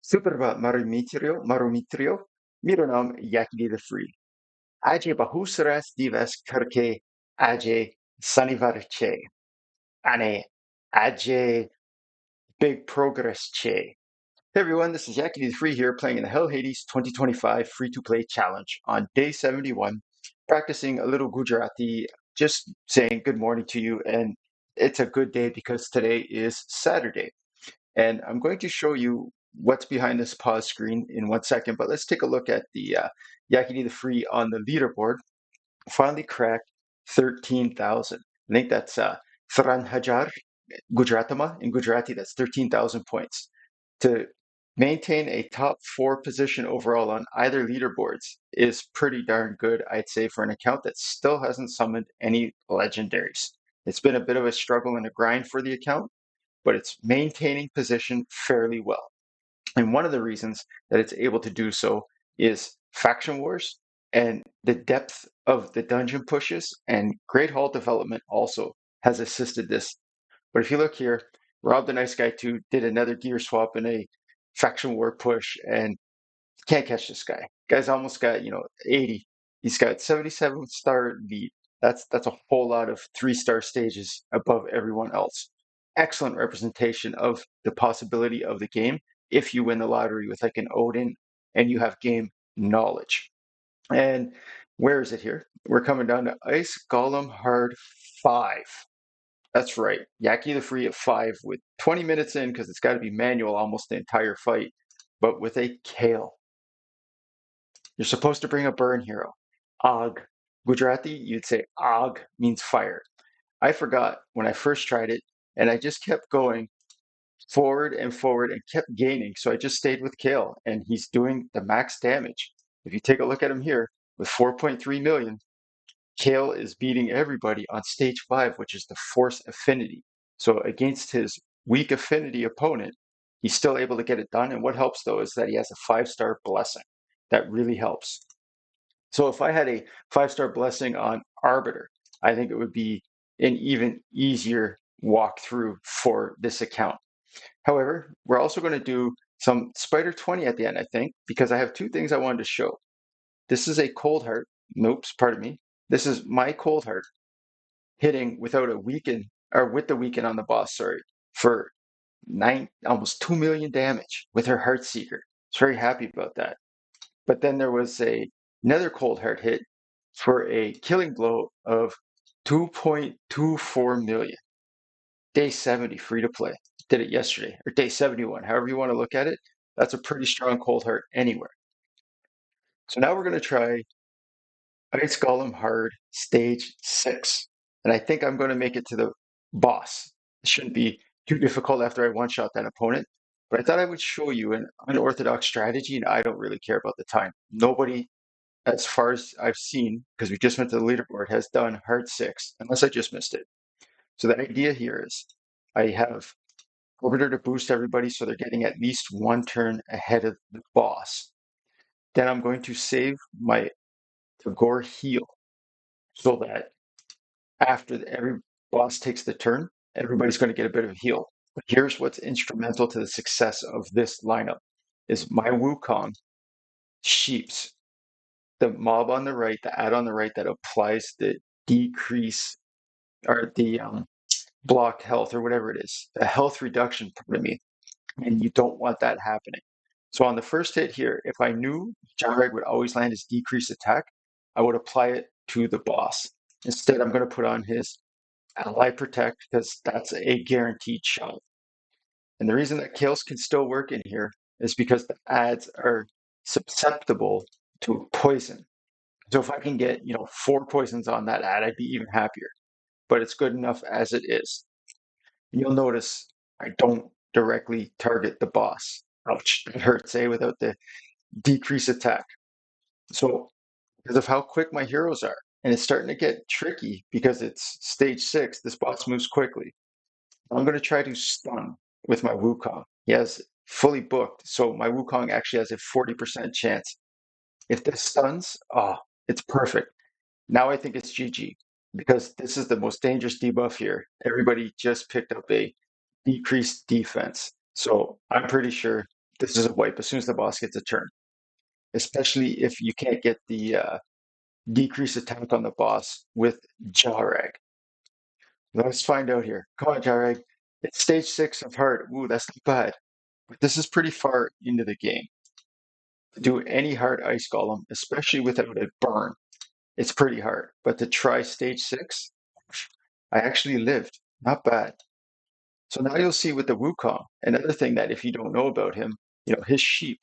Superba marumitrio, mironam yakidi the free. Aje bahusaras divas karke aje sanivarche. Ane aje big progress che. Hey everyone, this is Yakety the Free here playing in the Hell Hades 2025 free-to-play challenge on day 71, practicing a little Gujarati, just saying good morning to you, and it's a good day because today is Saturday. And I'm going to show you what's behind this pause screen in 1 second, but let's take a look at the Yakety the Free on the leaderboard. Finally cracked 13,000. I think that's Thran Hajar Gujaratama in Gujarati, that's 13,000 points. To maintain a top 4 position overall on either leaderboards is pretty darn good, I'd say, for an account that still hasn't summoned any legendaries. It's been a bit of a struggle and a grind for the account, but it's maintaining position fairly well. And one of the reasons that it's able to do so is faction wars and the depth of the dungeon pushes, and Great Hall development also has assisted this. But if you look here, Rob the Nice Guy 2 did another gear swap in a faction war push, and you can't catch this guy. Guy's almost got, 80. He's got 77-star lead. That's a whole lot of 3-star stages above everyone else. Excellent representation of the possibility of the game if you win the lottery with like an Odin and you have game knowledge. And where is it here? We're coming down to Ice Golem Hard 5. That's right. Yaki the Free at 5 with 20 minutes in because it's got to be manual almost the entire fight, but with a Kael. You're supposed to bring a burn hero. Og. Gujarati, you'd say Og means fire. I forgot when I first tried it, and I just kept going forward and kept gaining. So I just stayed with Kael, and he's doing the max damage. If you take a look at him here, with 4.3 million, Kael is beating everybody on stage 5, which is the force affinity. So against his weak affinity opponent, he's still able to get it done. And what helps though is that he has a 5-star blessing. That really helps. So if I had a 5-star blessing on Arbiter, I think it would be an even easier walkthrough for this account. However, we're also going to do some Spider 20 at the end, I think, because I have 2 things I wanted to show. This is a cold heart. Nope, pardon me. This is my cold heart hitting without a weaken, or with the weaken on the boss, sorry, for almost 2 million damage with her Heart Seeker. I was very happy about that. But then there was another cold heart hit for a killing blow of 2.24 million. Day 70, free to play. Did it yesterday, or day 71, however you want to look at it. That's a pretty strong cold heart anywhere. So now we're going to try Ice Golem Hard Stage 6. And I think I'm going to make it to the boss. It shouldn't be too difficult after I one-shot that opponent. But I thought I would show you an unorthodox strategy, and I don't really care about the time. Nobody, as far as I've seen, because we just went to the leaderboard, has done Hard 6, unless I just missed it. So the idea here is I have Orbiter to boost everybody so they're getting at least 1 turn ahead of the boss. Then I'm going to save my Tagore heal so that after every boss takes the turn, everybody's going to get a bit of a heal. But here's what's instrumental to the success of this lineup is my Wukong sheeps the mob on the right, the add on the right that applies the decrease or the blocked health or whatever it is, a health reduction, pardon me, and you don't want that happening. So on the first hit here, if I knew Jareg would always land his decreased attack, I would apply it to the boss. Instead, I'm going to put on his Ally Protect because that's a guaranteed shot. And the reason that Kaels can still work in here is because the ads are susceptible to poison. So if I can get, 4 poisons on that ad, I'd be even happier. But it's good enough as it is. And you'll notice I don't directly target the boss. Ouch, that hurts, without the decrease attack. So because of how quick my heroes are, and it's starting to get tricky because it's stage 6, this boss moves quickly. I'm going to try to stun with my Wukong. He has fully booked, so my Wukong actually has a 40% chance. If this stuns, it's perfect. Now I think it's GG because this is the most dangerous debuff here. Everybody just picked up a decreased defense. So I'm pretty sure this is a wipe as soon as the boss gets a turn, especially if you can't get the decrease attack on the boss with Jarag. Let's find out here. Come on, Jarag. It's stage 6 of hard. Ooh, that's not bad. But this is pretty far into the game. To do any hard ice golem, especially without a burn, it's pretty hard. But to try stage 6, I actually lived. Not bad. So now you'll see with the Wukong, another thing that if you don't know about him, his sheep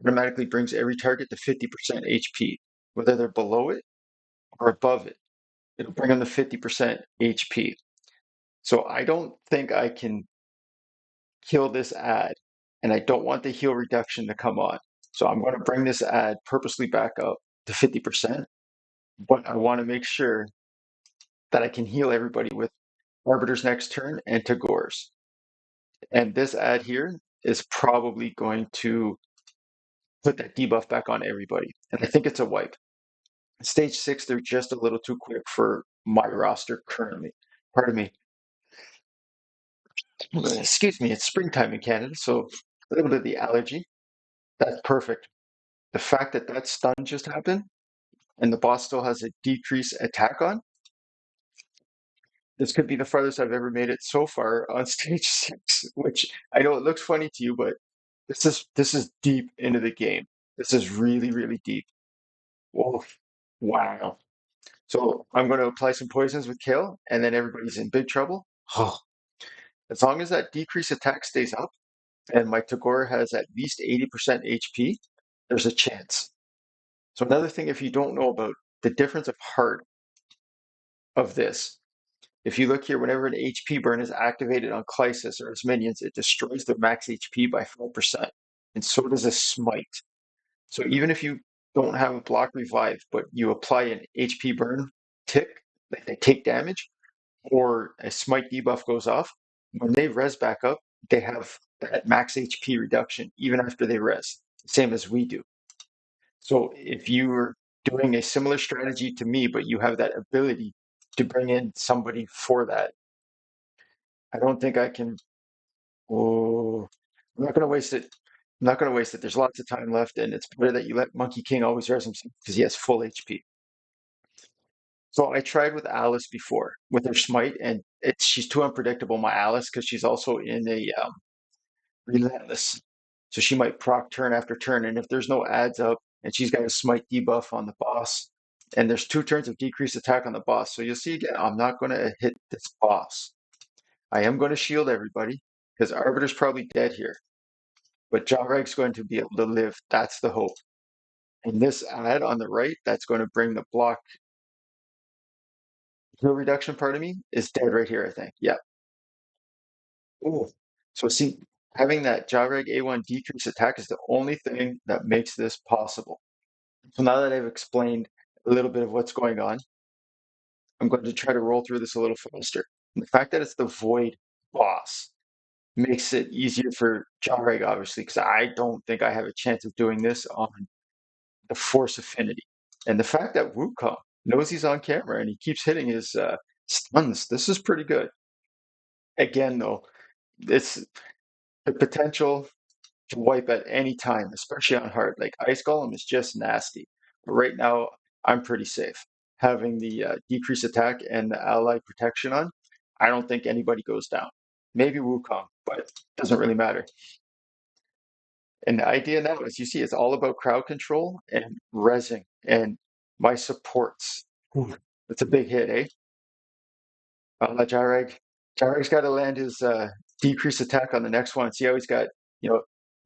automatically brings every target to 50% HP, whether they're below it or above it. It'll bring them to 50% HP. So I don't think I can kill this ad, and I don't want the heal reduction to come on. So I'm going to bring this ad purposely back up to 50%, but I want to make sure that I can heal everybody with Arbiter's next turn and Tagore's. And this ad here is probably going to put that debuff back on everybody. And I think it's a wipe. Stage 6, they're just a little too quick for my roster currently. Pardon me. Excuse me, it's springtime in Canada, so a little bit of the allergy. That's perfect. The fact that that stun just happened and the boss still has a decrease attack on, this could be the farthest I've ever made it so far on stage 6, which I know it looks funny to you, but this is deep into the game. This is really, really deep. Whoa. Wow. So I'm going to apply some poisons with Kael, and then everybody's in big trouble. Oh, as long as that decrease attack stays up and my Tagore has at least 80% HP, there's a chance. So another thing, if you don't know about the difference of heart of this, if you look here, whenever an HP burn is activated on Clysis or its minions, it destroys their max HP by 4%. And so does a smite. So even if you don't have a block revive, but you apply an HP burn tick, like they take damage, or a smite debuff goes off, when they res back up, they have that max HP reduction even after they res, same as we do. So if you're doing a similar strategy to me, but you have that ability to bring in somebody for that, I don't think I can. Oh, I'm not going to waste it. I'm not going to waste it. There's lots of time left, and it's better that you let Monkey King always res himself because he has full HP. So I tried with Alice before with her smite, and she's too unpredictable, my Alice, because she's also in a relentless. So she might proc turn after turn, and if there's no adds up, and she's got a smite debuff on the boss, and there's 2 turns of decreased attack on the boss. So you'll see again, I'm not going to hit this boss. I am going to shield everybody because Arbiter's probably dead here, but Jarag's going to be able to live. That's the hope. And this ad on the right, that's going to bring the block heal reduction part of me is dead right here, I think. Yeah. Oh, so see, having that Jareg A1 decrease attack is the only thing that makes this possible. So now that I've explained a little bit of what's going on, I'm going to try to roll through this a little faster. And the fact that it's the Void boss makes it easier for Jareg, obviously, because I don't think I have a chance of doing this on the Force Affinity. And the fact that Wukong knows he's on camera and he keeps hitting his stuns, this is pretty good. Again, though, it's the potential to wipe at any time, especially on hard. Like Ice Golem is just nasty. But right now, I'm pretty safe. Having the decrease attack and the ally protection on, I don't think anybody goes down. Maybe Wukong, but it doesn't really matter. And the idea now, as you see, it's all about crowd control and rezzing and my supports. Ooh, that's a big hit, eh? Jareg. Jareg's got to land his decrease attack on the next one. See how he's got,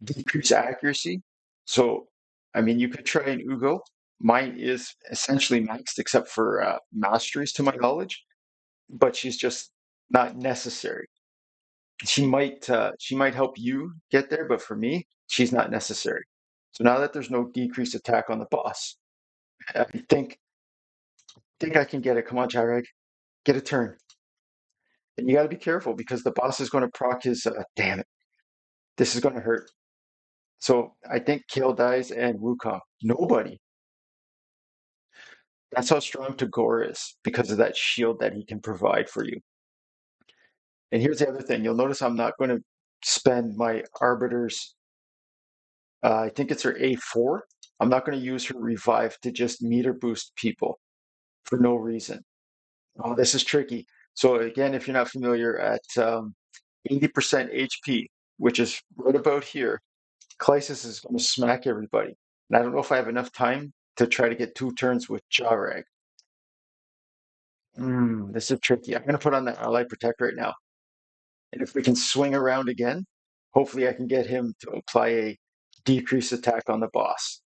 decrease accuracy. So, I mean, you could try an Ugo. Mine is essentially maxed except for masteries to my knowledge, but she's just not necessary. She might help you get there, but for me, she's not necessary. So now that there's no decrease attack on the boss, I think I can get it. Come on, Jareg, get a turn. And you got to be careful because the boss is going to proc his. Damn it, this is going to hurt. So I think Kael dies and Wukong. Nobody. That's how strong Tagore is because of that shield that he can provide for you. And here's the other thing. You'll notice I'm not going to spend my Arbiter's I think it's her A4. I'm not going to use her revive to just meter boost people for no reason. Oh, this is tricky. So again, if you're not familiar, at 80% HP, which is right about here, Clysis is going to smack everybody. And I don't know if I have enough time to try to get 2 turns with Jarag. This is tricky. I'm going to put on the Ally Protect right now. And if we can swing around again, hopefully I can get him to apply a decrease attack on the boss.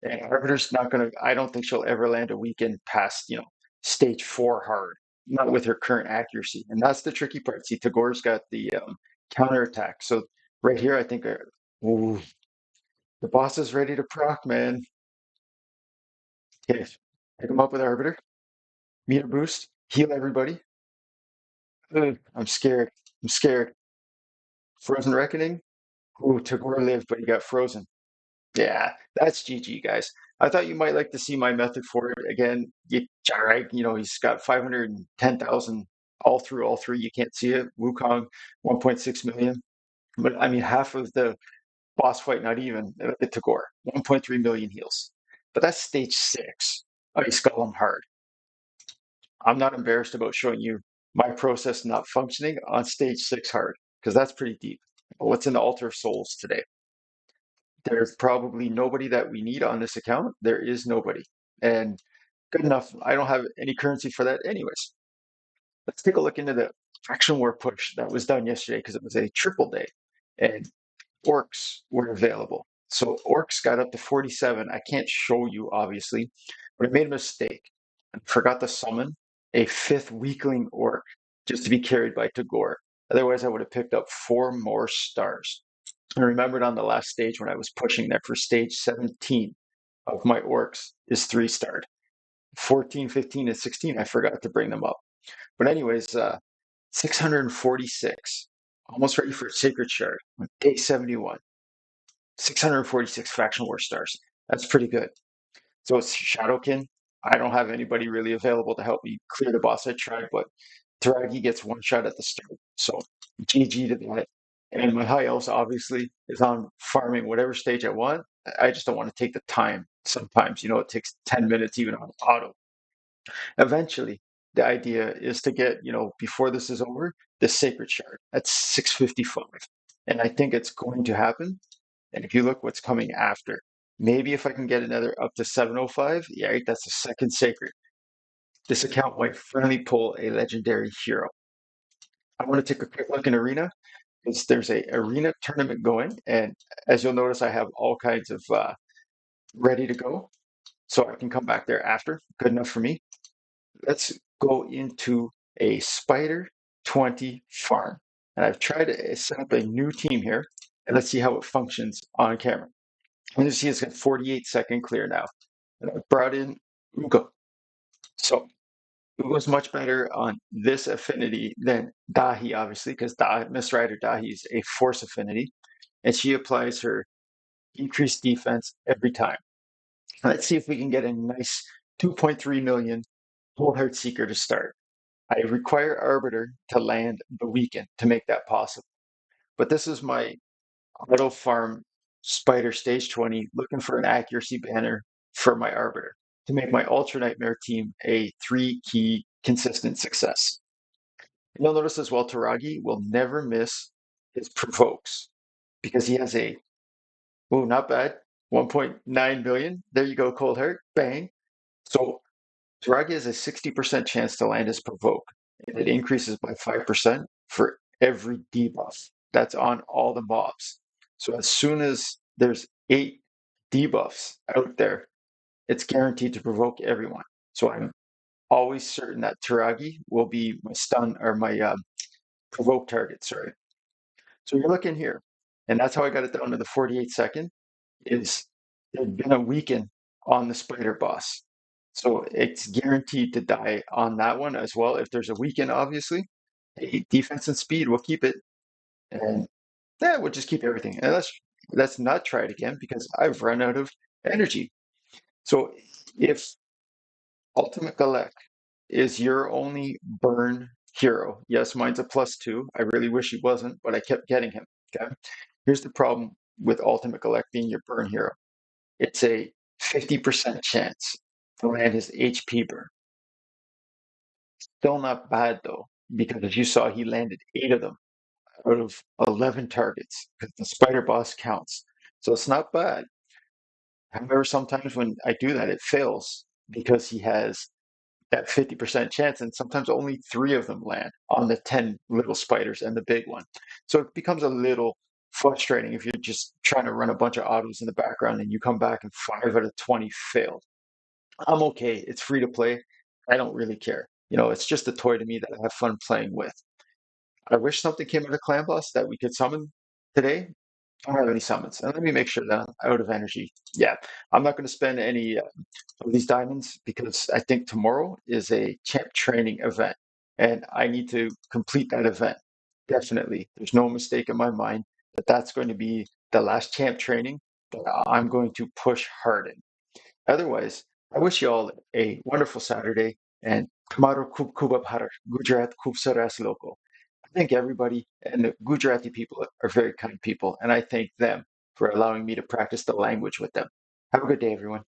And Arbiter's not going to, I don't think she'll ever land a weekend past, stage 4 hard, not with her current accuracy. And that's the tricky part. See, Tagor's got the counterattack. So right here, I think ooh, the boss is ready to proc, man. Okay, pick him up with Arbiter, meter boost, heal everybody. Ugh, I'm scared. I'm scared. Frozen Reckoning. Ooh, Tagore lived, but he got frozen. Yeah, that's GG, guys. I thought you might like to see my method for it. Again, Jarag, he's got 510,000 all through all three. You can't see it. Wukong, 1.6 million. But I mean, half of the boss fight, not even. Look at Tagore, 1.3 million heals. But that's stage 6. Ice Golem hard. I'm not embarrassed about showing you my process not functioning on stage 6 hard, because that's pretty deep. What's in the Altar of Souls today? There's probably nobody that we need on this account. There is nobody. And good enough. I don't have any currency for that anyways. Let's take a look into the faction war push that was done yesterday because it was a triple day and orcs were available. So orcs got up to 47. I can't show you obviously, but I made a mistake and forgot to summon a 5th weakling orc just to be carried by Tagore. Otherwise, I would have picked up 4 more stars. I remembered on the last stage when I was pushing there for stage 17 of my orcs is 3-starred. 14, 15, and 16, I forgot to bring them up. But anyways, 646. Almost ready for Sacred Shard on day 71. 646 Faction War stars. That's pretty good. So it's Shadowkin. I don't have anybody really available to help me clear the boss. I tried, but Taragi gets one shot at the start. So GG to that. And my high elves obviously is on farming whatever stage I want. I just don't want to take the time. Sometimes, it takes 10 minutes even on auto. Eventually, the idea is to get, before this is over, the Sacred Shard at 655. And I think it's going to happen. And if you look what's coming after, maybe if I can get another up to 705, yeah, right, that's a second Sacred. This account might finally pull a legendary hero. I want to take a quick look in Arena because there's a Arena tournament going. And as you'll notice, I have all kinds of ready to go. So I can come back there after. Good enough for me. Let's go into a Spider 20 farm. And I've tried to set up a new team here. And let's see how it functions on camera. And you see it's got 48-second clear now. And I brought in Ugo. So Ugo's much better on this affinity than Dahi, obviously, because Miss Rider Dahi is a force affinity. And she applies her increased defense every time. Let's see if we can get a nice 2.3 million Cold Heart Seeker to start. I require Arbiter to land the weekend to make that possible. But this is my auto farm Spider stage 20 looking for an accuracy banner for my Arbiter to make my Ultra Nightmare team a 3-key consistent success. You'll notice as well, Taragi will never miss his provokes because he has not bad, 1.9 billion. There you go, Cold Heart, bang. So Taragi has a 60% chance to land his provoke, and it increases by 5% for every debuff. That's on all the mobs. So as soon as there's 8 debuffs out there, it's guaranteed to provoke everyone. So I'm always certain that Taragi will be my stun or my provoke target. Sorry. So you're looking here, and that's how I got it down to the 48-second. Is there'd been a weaken on the spider boss. So it's guaranteed to die on that one as well. If there's a weaken, obviously, hey, defense and speed, we'll keep it. And yeah, we'll just keep everything. And let's not try it again because I've run out of energy. So if Ultimate Galek is your only burn hero, yes, mine's a +2. I really wish he wasn't, but I kept getting him. Okay. Here's the problem with Ultimate Galactic being your burn hero. It's a 50% chance to land his HP burn. Still not bad though, because as you saw, he landed 8 of them out of 11 targets, because the spider boss counts. So it's not bad. However, sometimes when I do that, it fails because he has that 50% chance, and sometimes only 3 of them land on the 10 little spiders and the big one. So it becomes a little frustrating if you're just trying to run a bunch of autos in the background and you come back and 5 out of 20 failed. I'm okay. It's free to play. I don't really care. It's just a toy to me that I have fun playing with. I wish something came out of Clan Boss that we could summon today. I don't have any summons. And let me make sure that I'm out of energy. Yeah, I'm not going to spend any of these diamonds because I think tomorrow is a champ training event and I need to complete that event. Definitely. There's no mistake in my mind that that's going to be the last champ training that I'm going to push hard in. Otherwise, I wish you all a wonderful Saturday and Tomorrow Kub Kubab Har Gujarat Kub Saras Loko. I think everybody and the Gujarati people are very kind people, and I thank them for allowing me to practice the language with them. Have a good day, everyone.